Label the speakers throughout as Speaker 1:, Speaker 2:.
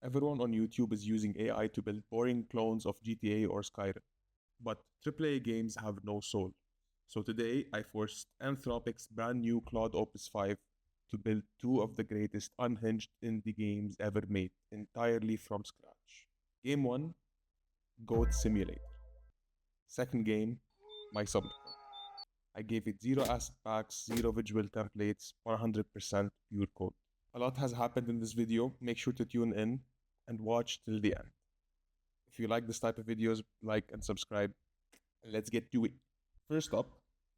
Speaker 1: Everyone on YouTube is using AI to build boring clones of GTA or Skyrim. But AAA games have no soul. So today, I forced Anthropic's brand new Claude Opus 5 to build two of the greatest unhinged indie games ever made, entirely from scratch. Game 1, Goat Simulator. Second game, My Subnautica. I gave it zero asset packs, zero visual templates, 100% pure code. A lot has happened in this video. Make sure to tune in and watch till the end. If you like this type of videos, like and subscribe. Let's get to it. First up,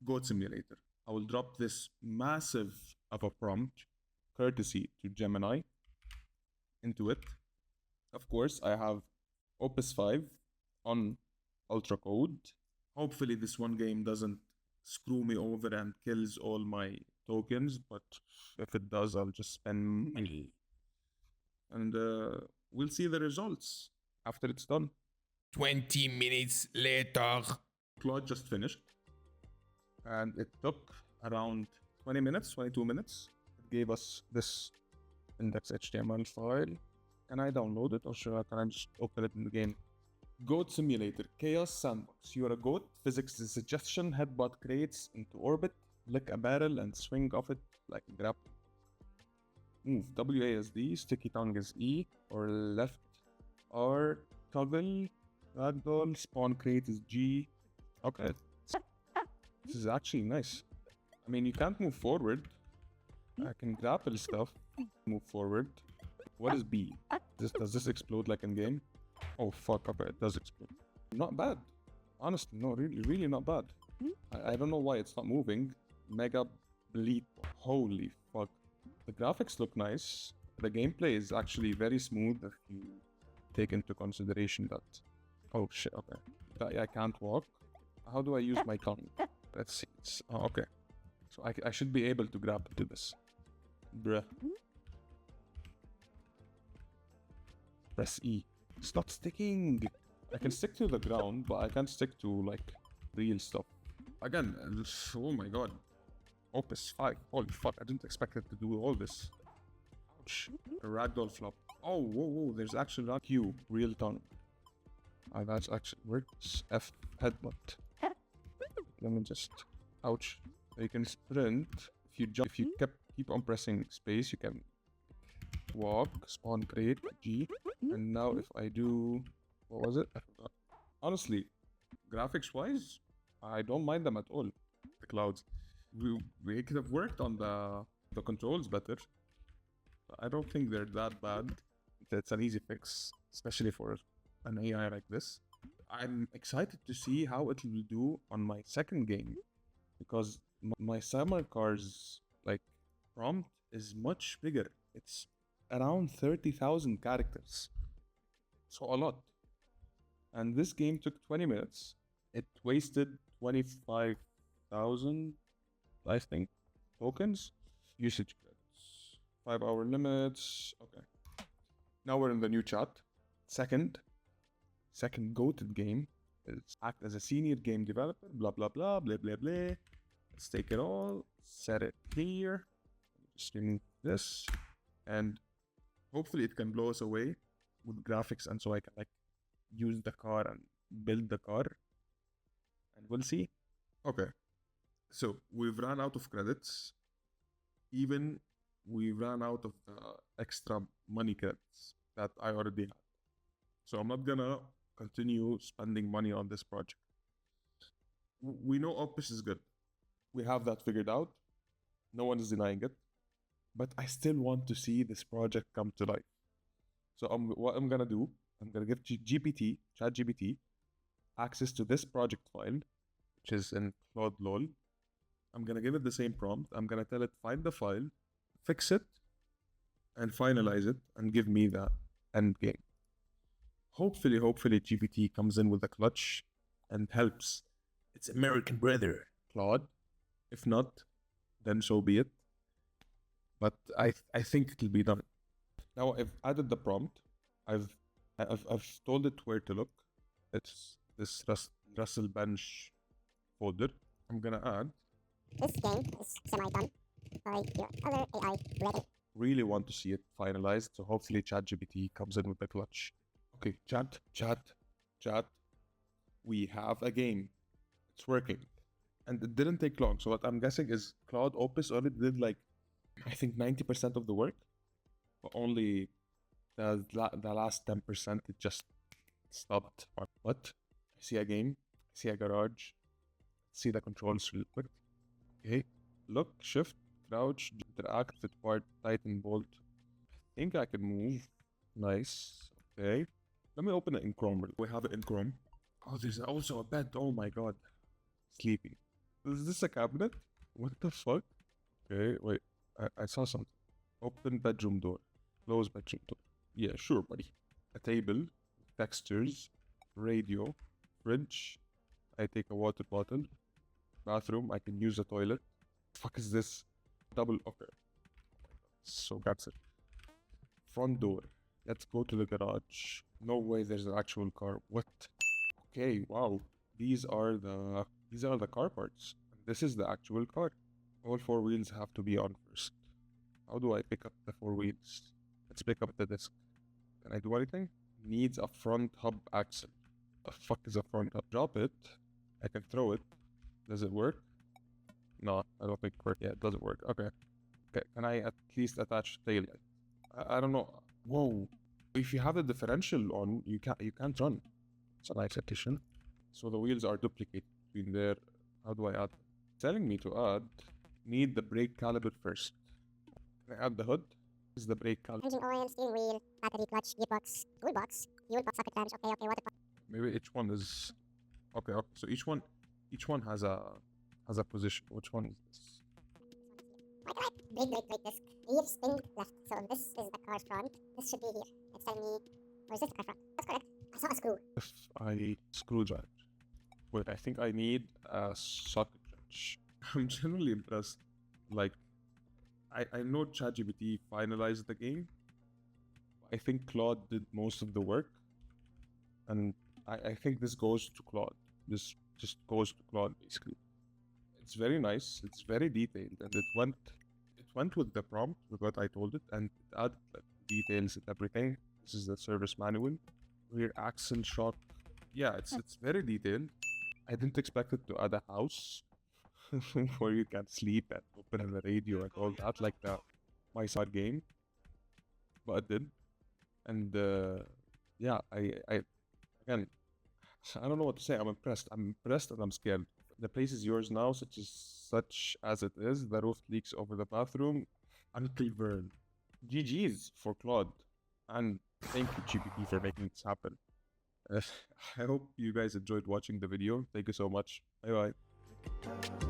Speaker 1: Goat Simulator. I will drop this massive of a prompt, courtesy to Gemini, into it. Of course, I have Opus 5 on Ultra Code. Hopefully this one game doesn't screw me over and kills all my tokens, but if it does, I'll just spend money. And we'll see the results after it's done.
Speaker 2: 20 minutes later.
Speaker 1: Claude just finished, and it took around 20 minutes, 22 minutes. It gave us this index.html file. Can I download it, or can I just open it in the game? Goat Simulator, Chaos Sandbox. You're a goat. Physics is suggestion. Headbutt crates into orbit. Lick a barrel and swing off it like a grab. Move. WASD. Sticky tongue is E. Or left R. Toggle. Ragdoll. Spawn crate is G. Okay. This is actually nice. I mean, you can't move forward. I can grapple stuff. Move forward. What is B? Does this explode like in game? Oh fuck, okay, it does explode. Not bad. Honestly, no, really not bad. I don't know why it's not moving. Mega bleed. Holy fuck. The graphics look nice. The gameplay is actually very smooth if you take into consideration that. Oh shit, okay. I can't walk. How do I use my tongue? Let's see. Oh, okay. So I should be able to grab to this. Bruh. Press E. It's not sticking. I can stick to the ground, but I can't stick to like real stuff. Again, oh my god. Opus 5. Holy fuck, I didn't expect it to do all this. Ouch. A ragdoll flop. Oh, whoa, there's actually not Q, real tongue. That's actually works. F, headbutt. Let me just, ouch. You can sprint. If you jump, if you keep on pressing space, you can walk, spawn crate, G. And now if I do, what was it? I forgot. Honestly, graphics wise, I don't mind them at all. The clouds. We could have worked on the controls better. I don't think they're that bad. It's an easy fix, especially for an AI like this. I'm excited to see how it will do on my second game, because my summer cars like prompt is much bigger. It's around 30,000 characters, so a lot. And this game took 20 minutes. It wasted 25,000, I think, tokens. Usage credits, 5-hour limits. Okay, now we're in the new chat. Second goated game is act as a senior game developer, blah blah blah blah blah blah. Let's take it all, set it here, just remove this, and hopefully it can blow us away with graphics, and so I can like use the car and build the car, and we'll see. Okay, so we've run out of credits. Even we ran out of the extra money credits that I already had. So I'm not gonna continue spending money on this project. We know Opus is good. We have that figured out. No one is denying it. But I still want to see this project come to life. So what I'm gonna do, I'm gonna give ChatGPT, access to this project file, which is in Claude LOL. I'm gonna give it the same prompt. I'm gonna tell it find the file, fix it, and finalize it, and give me the end game. Hopefully GPT comes in with a clutch and helps its American brother, Claude. If not, then so be it. But I think it'll be done. Now I've added the prompt. I've told it where to look. It's this Russell Bench folder. I'm gonna add.
Speaker 3: This game is semi-done by your other AI ready.
Speaker 1: Really want to see it finalized. So hopefully ChatGPT comes in with the clutch. Okay, chat. We have a game. It's working. And it didn't take long. So what I'm guessing is Claude Opus already did like, I think 90% of the work, but only the last 10% it just stopped. What? I see a game. I see a garage. See the controls real quick. Okay. Look, shift, crouch, interact with part, tighten, bolt. I think I can move. Nice. Okay. Let me open it in Chrome. We have it in Chrome. Oh, there's also a bed. Oh my god. Sleeping. Is this a cabinet? What the fuck? Okay, wait. I saw something. Open bedroom door. Close bedroom door. Yeah, sure, buddy. A table, textures, radio, fridge. I take a water bottle. Bathroom. I can use a toilet. Fuck is this? Double. Okay. So that's it. Front door. Let's go to the garage. No way there's an actual car. What? Okay, wow. These are the car parts. This is the actual car. All four wheels have to be on first. How do I pick up the four wheels? Let's pick up the disc. Can I do anything? Needs a front hub axle. The fuck is a front hub? Drop it. I can throw it. Does it work? No, I don't think it works. Yeah, it doesn't work. Okay. Okay. Can I at least attach tail light? I don't know. Whoa. If you have the differential on, you can't run. It's a nice addition. So the wheels are duplicated between there. How do I add? Telling me to add. Need the brake caliper first. Can I add the hood? This is the brake caliper.
Speaker 3: Engine oil, steering wheel, battery, clutch, gearbox, toolbox, fuel box, socket wrench. Okay, water pump.
Speaker 1: Maybe each one is okay. So each one has a position. Which one is this?
Speaker 3: Why can I brake disc? Rear spin left. So this is the car's front. This should be here. It's telling me, or is this the car front? That's correct. I saw a screw.
Speaker 1: If I screwdriver. Wait, I think I need a socket wrench. I'm generally impressed. Like, I know ChatGPT finalized the game. I think Claude did most of the work. And I think this goes to Claude. This just goes to Claude, basically. It's very nice. It's very detailed. And it went with the prompt, with what I told it. And it added like, details and everything. This is the service manual. Rear axle shock. Yeah, it's very detailed. I didn't expect it to add a house where you can sleep and open the radio and all that, like the My Side game. But it did. And yeah, I again, I don't know what to say. I'm impressed. I'm impressed and I'm scared. The place is yours now, such as it is. The roof leaks over the bathroom. Uncle Vern. GG's for Claude. And thank you, GPT, for making this happen. I hope you guys enjoyed watching the video. Thank you so much. Bye bye.